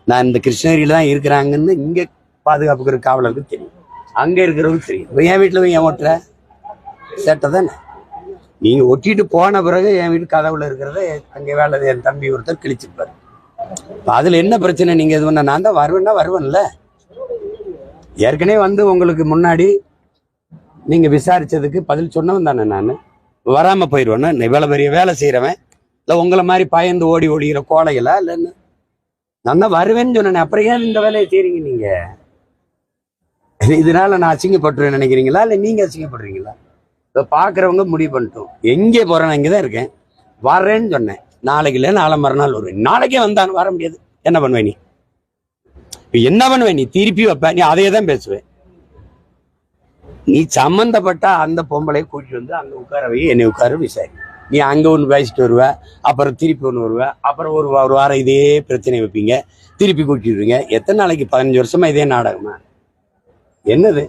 நான் இந்த கிருஷ்ணகிரியில தான் இருக்கிறாங்கன்னு இங்க பாதுகாப்புக்கு காவலருக்கு தெரியும், அங்க இருக்கிறவங்களுக்கு தெரியும். என் வீட்டுல போய் ஏன் ஓட்டுற சேட்டை தானே. நீங்க ஒட்டிட்டு போன பிறகு என் வீட்டு கதவுல இருக்கிறத அங்க வேலை என் தம்பி ஒருத்தர் கிழிச்சிருப்பாரு. அதுல என்ன பிரச்சனை? நீங்க இது பண்ண நான் தான் வருவேன்ல. ஏற்கனவே வந்து உங்களுக்கு முன்னாடி நீங்க விசாரிச்சதுக்கு பதில் சொன்னவன் தானே. நான் வராம போயிடுவேன்னா இவ்வளவு பெரிய வேலை செய்யறவன் இல்ல உங்களை மாதிரி பயந்து ஓடிக்கிற கோலைகளா இல்லைன்னு நான் தான் வருவேன்னு சொன்னேன். அப்புறம் ஏன் இந்த வேலையை செய்றீங்க நீங்க? இதனால நான் அசிங்கப்பட்டுருவேன் நினைக்கிறீங்களா இல்ல நீங்க அசிங்கப்படுறீங்களா? இப்போ பாக்குறவங்க முடிவு பண்ணிட்டோம். எங்கே போறேன்? நான் இங்கதான் இருக்கேன், வர்றேன்னு சொன்னேன். நாளைக்கு இல்லை நாளை மறுநாள் வருவேன். நாளைக்கே வந்தான்னு வர முடியாது. என்ன பண்ணுவேன் நீ? என்ன பண்ணுவேன் நீ? திருப்பி வைப்ப நீ, அதையே தான் பேசுவேன். நீ சம்பந்தப்பட்ட அந்த பொம்பளையை கூட்டிட்டு வந்து அங்க உட்கார வை, என்னை உட்கார விசாரி. நீ அங்க ஒன்று பேசிட்டு வருவ, அப்புறம் திருப்பி ஒன்று வருவ, அப்புறம் ஒரு வாரம் இதே பிரச்சனை வைப்பீங்க, திருப்பி கூட்டிடுவீங்க. எத்தனை நாளைக்கு? 15 வருஷமா இதே நாடகமா? என்னது?